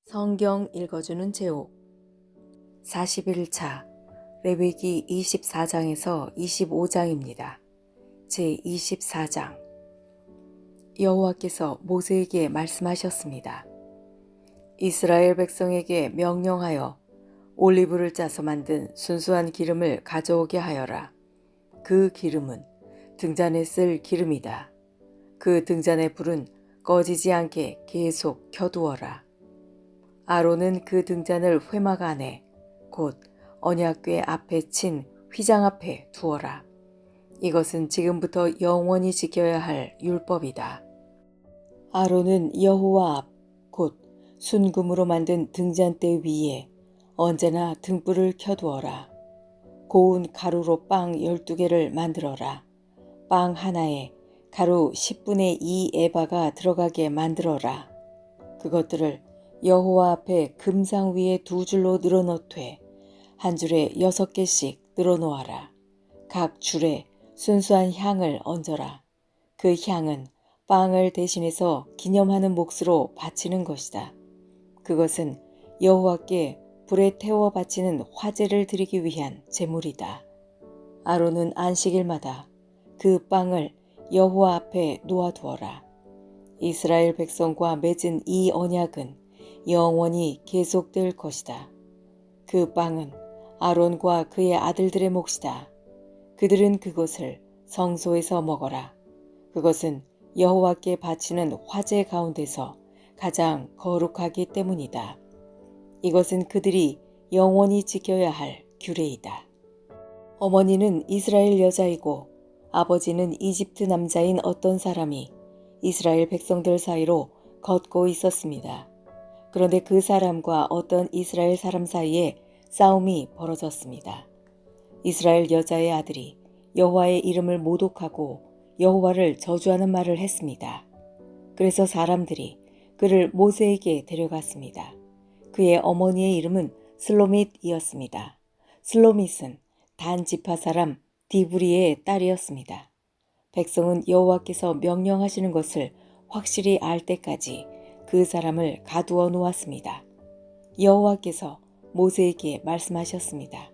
성경 읽어주는 제옥 41차 레위기 24장에서 25장입니다. 제24장 여호와께서 모세에게 말씀하셨습니다. 이스라엘 백성에게 명령하여 올리브를 짜서 만든 순수한 기름을 가져오게 하여라. 그 기름은 등잔에 쓸 기름이다. 그 등잔의 불은 꺼지지 않게 계속 켜두어라. 아론은 그 등잔을 회막 안에 곧 언약궤 앞에 친 휘장 앞에 두어라. 이것은 지금부터 영원히 지켜야 할 율법이다. 아론은 여호와 앞 곧 순금으로 만든 등잔대 위에 언제나 등불을 켜두어라. 고운 가루로 빵 12개를 만들어라. 빵 하나에 가루 10분의 2 에바가 들어가게 만들어라. 그것들을 여호와 앞에 금상 위에 2줄로 늘어놓되 한 줄에 6개씩 늘어놓아라. 각 줄에 순수한 향을 얹어라. 그 향은 빵을 대신해서 기념하는 몫으로 바치는 것이다. 그것은 여호와께 불에 태워 바치는 화제를 드리기 위한 제물이다. 아론은 안식일마다 그 빵을 여호와 앞에 놓아두어라. 이스라엘 백성과 맺은 이 언약은 영원히 계속될 것이다. 그 빵은 아론과 그의 아들들의 몫이다. 그들은 그것을 성소에서 먹어라. 그것은 여호와께 바치는 화제 가운데서 가장 거룩하기 때문이다. 이것은 그들이 영원히 지켜야 할 규례이다. 어머니는 이스라엘 여자이고 아버지는 이집트 남자인 어떤 사람이 이스라엘 백성들 사이로 걷고 있었습니다. 그런데 그 사람과 어떤 이스라엘 사람 사이에 싸움이 벌어졌습니다. 이스라엘 여자의 아들이 여호와의 이름을 모독하고 여호와를 저주하는 말을 했습니다. 그래서 사람들이 그를 모세에게 데려갔습니다. 그의 어머니의 이름은 슬로밋이었습니다. 슬로밋은 단 지파 사람 디브리의 딸이었습니다. 백성은 여호와께서 명령하시는 것을 확실히 알 때까지 그 사람을 가두어 놓았습니다. 여호와께서 모세에게 말씀하셨습니다.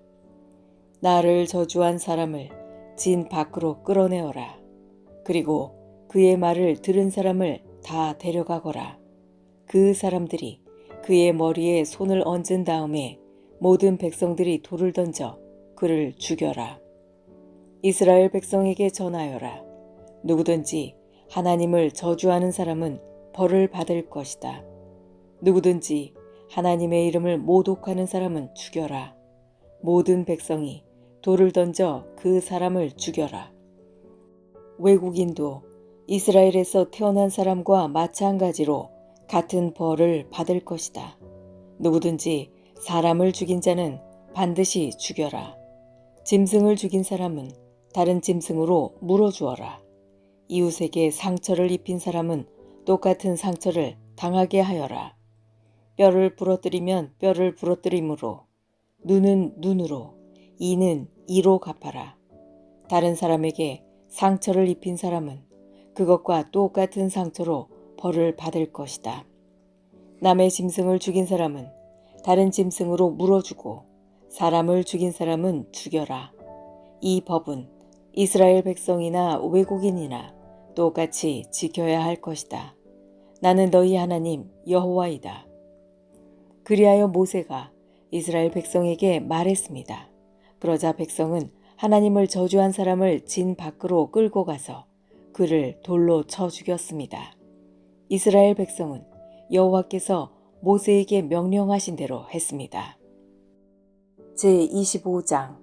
나를 저주한 사람을 진 밖으로 끌어내어라. 그리고 그의 말을 들은 사람을 다 데려가거라. 그 사람들이 그의 머리에 손을 얹은 다음에 모든 백성들이 돌을 던져 그를 죽여라. 이스라엘 백성에게 전하여라. 누구든지 하나님을 저주하는 사람은 벌을 받을 것이다. 누구든지 하나님의 이름을 모독하는 사람은 죽여라. 모든 백성이 돌을 던져 그 사람을 죽여라. 외국인도 이스라엘에서 태어난 사람과 마찬가지로 같은 벌을 받을 것이다. 누구든지 사람을 죽인 자는 반드시 죽여라. 짐승을 죽인 사람은 다른 짐승으로 물어주어라. 이웃에게 상처를 입힌 사람은 똑같은 상처를 당하게 하여라. 뼈를 부러뜨리면 뼈를 부러뜨림으로, 눈은 눈으로, 이는 이로 갚아라. 다른 사람에게 상처를 입힌 사람은 그것과 똑같은 상처로 벌을 받을 것이다. 남의 짐승을 죽인 사람은 다른 짐승으로 물어주고 사람을 죽인 사람은 죽여라. 이 법은 이스라엘 백성이나 외국인이나 똑같이 지켜야 할 것이다. 나는 너희 하나님 여호와이다. 그리하여 모세가 이스라엘 백성에게 말했습니다. 그러자 백성은 하나님을 저주한 사람을 진 밖으로 끌고 가서 그를 돌로 쳐 죽였습니다. 이스라엘 백성은 여호와께서 모세에게 명령하신 대로 했습니다. 제25장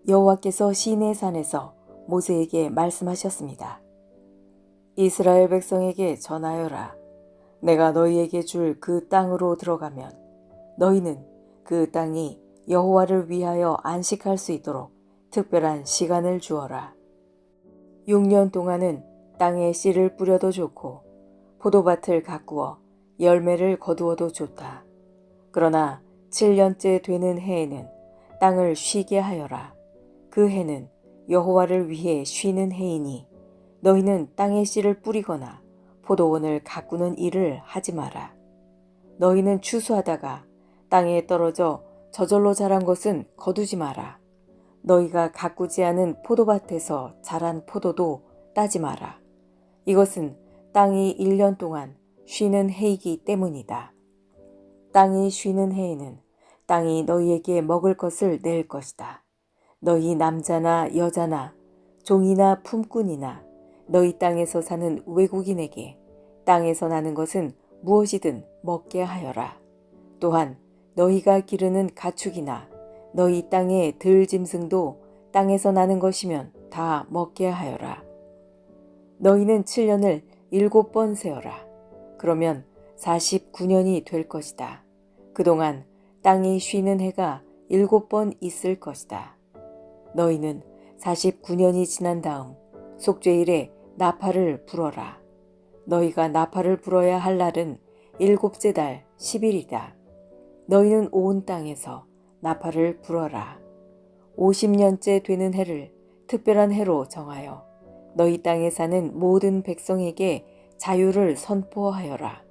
여호와께서 시내산에서 모세에게 말씀하셨습니다. 이스라엘 백성에게 전하여라. 내가 너희에게 줄 그 땅으로 들어가면 너희는 그 땅이 여호와를 위하여 안식할 수 있도록 특별한 시간을 주어라. 6년 동안은 땅에 씨를 뿌려도 좋고 포도밭을 가꾸어 열매를 거두어도 좋다. 그러나 7년째 되는 해에는 땅을 쉬게 하여라. 그 해는 여호와를 위해 쉬는 해이니 너희는 땅에 씨를 뿌리거나 포도원을 가꾸는 일을 하지 마라. 너희는 추수하다가 땅에 떨어져 저절로 자란 것은 거두지 마라. 너희가 가꾸지 않은 포도밭에서 자란 포도도 따지 마라. 이것은 땅이 1년 동안 쉬는 해이기 때문이다. 땅이 쉬는 해에는 땅이 너희에게 먹을 것을 낼 것이다. 너희 남자나 여자나 종이나 품꾼이나 너희 땅에서 사는 외국인에게 땅에서 나는 것은 무엇이든 먹게 하여라. 또한 너희가 기르는 가축이나 너희 땅의 들짐승도 땅에서 나는 것이면 다 먹게 하여라. 너희는 7년을 7번 세어라. 그러면 49년이 될 것이다. 그동안 땅이 쉬는 해가 7번 있을 것이다. 너희는 49년이 지난 다음 속죄일에 나팔을 불어라. 너희가 나팔을 불어야 할 날은 7째 달 10일이다. 너희는 온 땅에서 나팔을 불어라. 50년째 되는 해를 특별한 해로 정하여 너희 땅에 사는 모든 백성에게 자유를 선포하여라.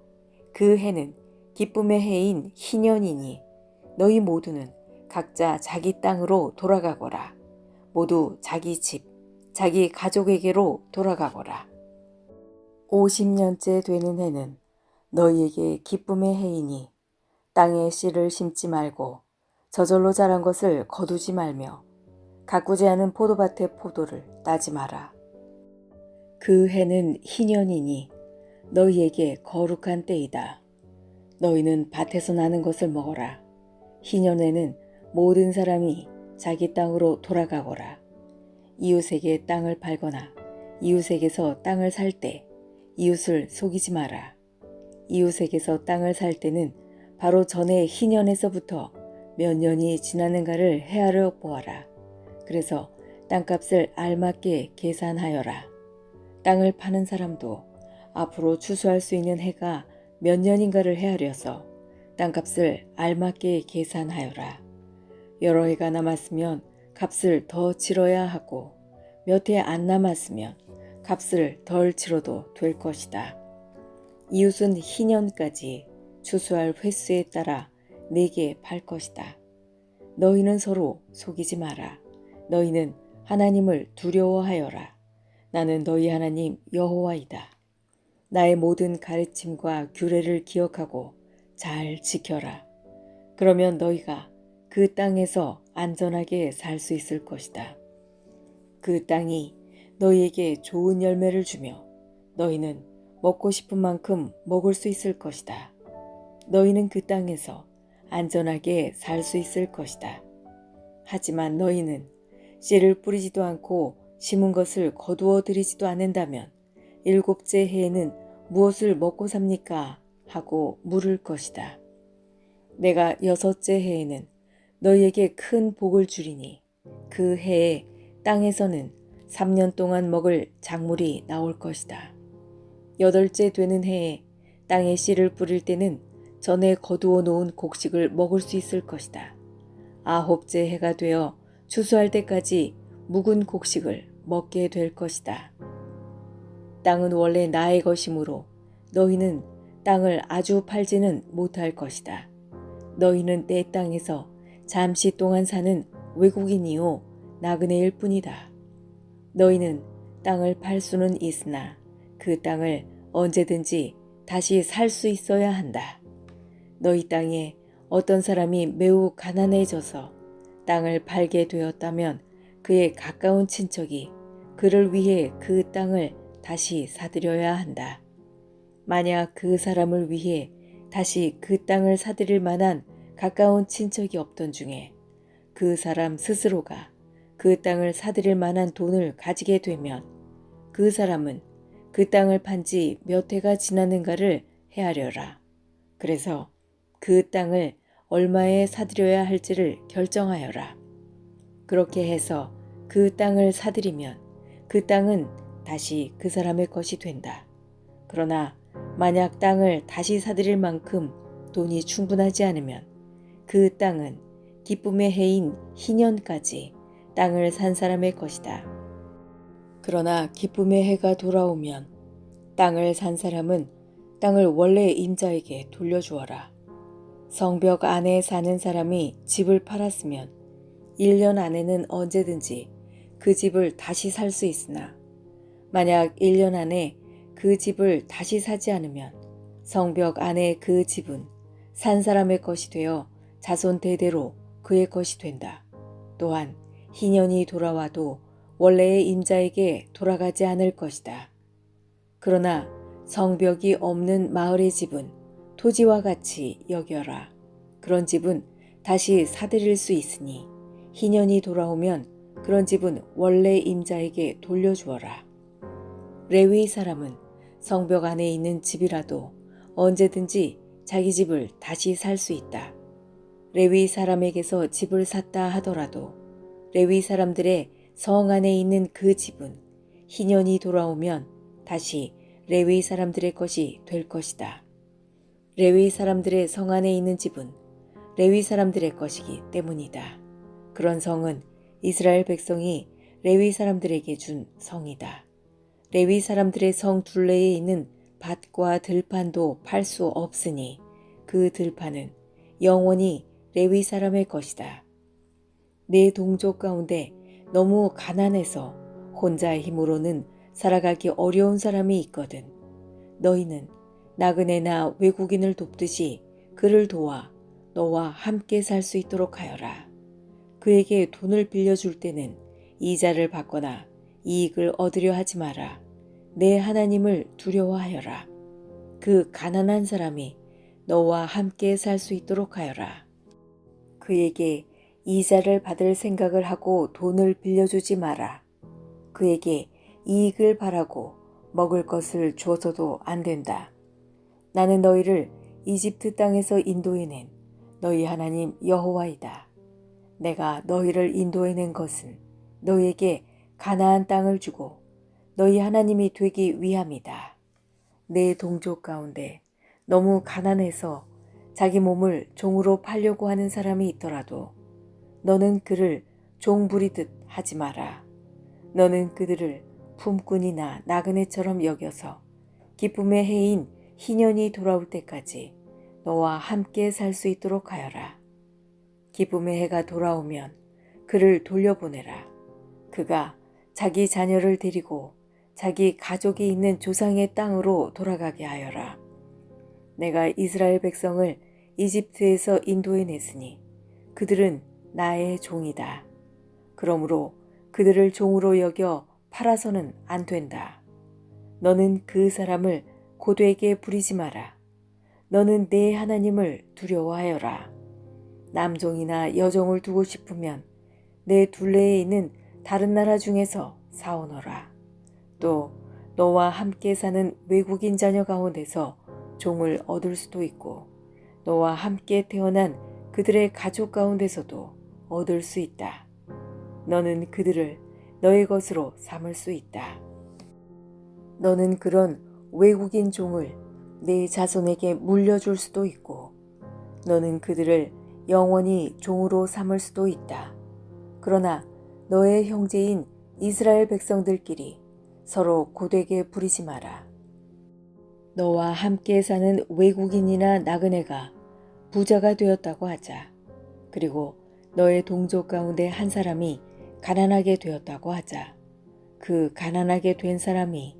그 해는 기쁨의 해인 희년이니 너희 모두는 각자 자기 땅으로 돌아가거라. 모두 자기 집, 자기 가족에게로 돌아가거라. 50년째 되는 해는 너희에게 기쁨의 해이니 땅에 씨를 심지 말고 저절로 자란 것을 거두지 말며 가꾸지 않은 포도밭의 포도를 따지 마라. 그 해는 희년이니 너희에게 거룩한 때이다. 너희는 밭에서 나는 것을 먹어라. 희년에는 모든 사람이 자기 땅으로 돌아가거라. 이웃에게 땅을 팔거나 이웃에게서 땅을 살 때 이웃을 속이지 마라. 이웃에게서 땅을 살 때는 바로 전에 희년에서부터 몇 년이 지났는가를 헤아려 보아라. 그래서 땅값을 알맞게 계산하여라. 땅을 파는 사람도 앞으로 추수할 수 있는 해가 몇 년인가를 헤아려서 땅값을 알맞게 계산하여라. 여러 해가 남았으면 값을 더 치러야 하고 몇 해 안 남았으면 값을 덜 치러도 될 것이다. 이웃은 희년까지 추수할 횟수에 따라 내게 팔 것이다. 너희는 서로 속이지 마라. 너희는 하나님을 두려워하여라. 나는 너희 하나님 여호와이다. 나의 모든 가르침과 규례를 기억하고 잘 지켜라. 그러면 너희가 그 땅에서 안전하게 살 수 있을 것이다. 그 땅이 너희에게 좋은 열매를 주며 너희는 먹고 싶은 만큼 먹을 수 있을 것이다. 너희는 그 땅에서 안전하게 살 수 있을 것이다. 하지만 너희는 씨를 뿌리지도 않고 심은 것을 거두어 들이지도 않는다면 7째 해에는 무엇을 먹고 삽니까? 하고 물을 것이다. 내가 6째 해에는 너희에게 큰 복을 주리니 그 해에 땅에서는 3년 동안 먹을 작물이 나올 것이다. 8째 되는 해에 땅에 씨를 뿌릴 때는 전에 거두어 놓은 곡식을 먹을 수 있을 것이다. 9째 해가 되어 추수할 때까지 묵은 곡식을 먹게 될 것이다. 땅은 원래 나의 것이므로 너희는 땅을 아주 팔지는 못할 것이다. 너희는 내 땅에서 잠시 동안 사는 외국인이요 나그네일 뿐이다. 너희는 땅을 팔 수는 있으나 그 땅을 언제든지 다시 살 수 있어야 한다. 너희 땅에 어떤 사람이 매우 가난해져서 땅을 팔게 되었다면 그의 가까운 친척이 그를 위해 그 땅을 다시 사들여야 한다. 만약 그 사람을 위해 다시 그 땅을 사들일 만한 가까운 친척이 없던 중에 그 사람 스스로가 그 땅을 사들일 만한 돈을 가지게 되면 그 사람은 그 땅을 판 지 몇 해가 지났는가를 헤아려라. 그래서 그 땅을 얼마에 사들여야 할지를 결정하여라. 그렇게 해서 그 땅을 사들이면 그 땅은 다시 그 사람의 것이 된다. 그러나 만약 땅을 다시 사들일 만큼 돈이 충분하지 않으면 그 땅은 기쁨의 해인 희년까지 땅을 산 사람의 것이다. 그러나 기쁨의 해가 돌아오면 땅을 산 사람은 땅을 원래 임자에게 돌려주어라. 성벽 안에 사는 사람이 집을 팔았으면 1년 안에는 언제든지 그 집을 다시 살 수 있으나 만약 1년 안에 그 집을 다시 사지 않으면 성벽 안에 그 집은 산 사람의 것이 되어 자손 대대로 그의 것이 된다. 또한 희년이 돌아와도 원래의 임자에게 돌아가지 않을 것이다. 그러나 성벽이 없는 마을의 집은 토지와 같이 여겨라. 그런 집은 다시 사들일 수 있으니 희년이 돌아오면 그런 집은 원래 임자에게 돌려주어라. 레위 사람은 성벽 안에 있는 집이라도 언제든지 자기 집을 다시 살 수 있다. 레위 사람에게서 집을 샀다 하더라도 레위 사람들의 성 안에 있는 그 집은 희년이 돌아오면 다시 레위 사람들의 것이 될 것이다. 레위 사람들의 성 안에 있는 집은 레위 사람들의 것이기 때문이다. 그런 성은 이스라엘 백성이 레위 사람들에게 준 성이다. 레위 사람들의 성 둘레에 있는 밭과 들판도 팔 수 없으니 그 들판은 영원히 레위 사람의 것이다. 내 동족 가운데 너무 가난해서 혼자 힘으로는 살아가기 어려운 사람이 있거든. 너희는 나그네나 외국인을 돕듯이 그를 도와 너와 함께 살 수 있도록 하여라. 그에게 돈을 빌려줄 때는 이자를 받거나 이익을 얻으려 하지 마라. 내 하나님을 두려워하여라. 그 가난한 사람이 너와 함께 살 수 있도록 하여라. 그에게 이자를 받을 생각을 하고 돈을 빌려주지 마라. 그에게 이익을 바라고 먹을 것을 줘서도 안 된다. 나는 너희를 이집트 땅에서 인도해낸 너희 하나님 여호와이다. 내가 너희를 인도해낸 것은 너희에게 가나안 땅을 주고 너희 하나님이 되기 위함이다. 내 동족 가운데 너무 가난해서 자기 몸을 종으로 팔려고 하는 사람이 있더라도 너는 그를 종 부리듯 하지 마라. 너는 그들을 품꾼이나 나그네처럼 여겨서 기쁨의 해인 희년이 돌아올 때까지 너와 함께 살 수 있도록 하여라. 기쁨의 해가 돌아오면 그를 돌려보내라. 그가 자기 자녀를 데리고 자기 가족이 있는 조상의 땅으로 돌아가게 하여라. 내가 이스라엘 백성을 이집트에서 인도해냈으니 그들은 나의 종이다. 그러므로 그들을 종으로 여겨 팔아서는 안 된다. 너는 그 사람을 고되게 부리지 마라. 너는 내 하나님을 두려워하여라. 남종이나 여종을 두고 싶으면 내 둘레에 있는 다른 나라 중에서 사오너라. 또 너와 함께 사는 외국인 자녀 가운데서 종을 얻을 수도 있고 너와 함께 태어난 그들의 가족 가운데서도 얻을 수 있다. 너는 그들을 너의 것으로 삼을 수 있다. 너는 그런 외국인 종을 네 자손에게 물려줄 수도 있고 너는 그들을 영원히 종으로 삼을 수도 있다. 그러나 너의 형제인 이스라엘 백성들끼리 서로 고되게 부리지 마라. 너와 함께 사는 외국인이나 나그네가 부자가 되었다고 하자. 그리고 너의 동족 가운데 한 사람이 가난하게 되었다고 하자. 그 가난하게 된 사람이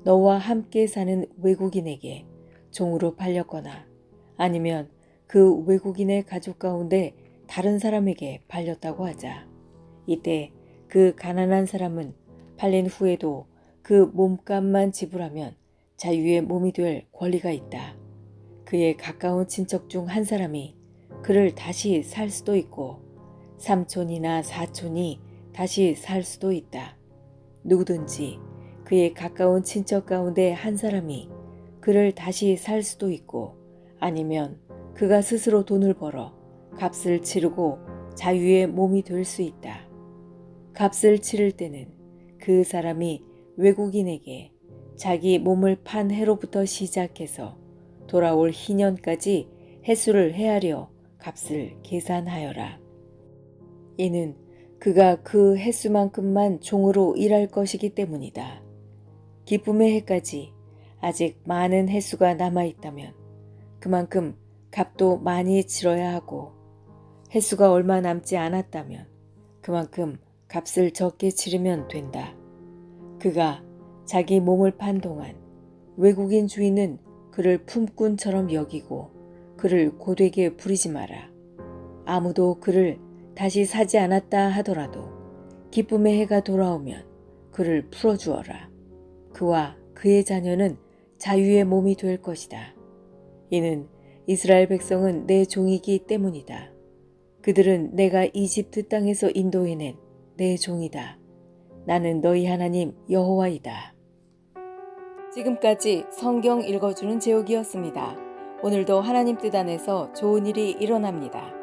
너와 함께 사는 외국인에게 종으로 팔렸거나 아니면 그 외국인의 가족 가운데 다른 사람에게 팔렸다고 하자. 이때 그 가난한 사람은 팔린 후에도 그 몸값만 지불하면 자유의 몸이 될 권리가 있다. 그의 가까운 친척 중 한 사람이 그를 다시 살 수도 있고 삼촌이나 사촌이 다시 살 수도 있다. 누구든지 그의 가까운 친척 가운데 한 사람이 그를 다시 살 수도 있고 아니면 그가 스스로 돈을 벌어 값을 치르고 자유의 몸이 될 수 있다. 값을 치를 때는 그 사람이 외국인에게 자기 몸을 판 해로부터 시작해서 돌아올 희년까지 횟수를 헤아려 값을 계산하여라. 이는 그가 그 횟수만큼만 종으로 일할 것이기 때문이다. 기쁨의 해까지 아직 많은 횟수가 남아있다면 그만큼 값도 많이 치러야 하고 횟수가 얼마 남지 않았다면 그만큼 값을 적게 치르면 된다. 그가 자기 몸을 판 동안 외국인 주인은 그를 품꾼처럼 여기고 그를 고되게 부리지 마라. 아무도 그를 다시 사지 않았다 하더라도 기쁨의 해가 돌아오면 그를 풀어주어라. 그와 그의 자녀는 자유의 몸이 될 것이다. 이는 이스라엘 백성은 내 종이기 때문이다. 그들은 내가 이집트 땅에서 인도해낸 내 종이다. 나는 너희 하나님 여호와이다. 지금까지 성경 읽어주는 제옥이었습니다. 오늘도 하나님 뜻 안에서 좋은 일이 일어납니다.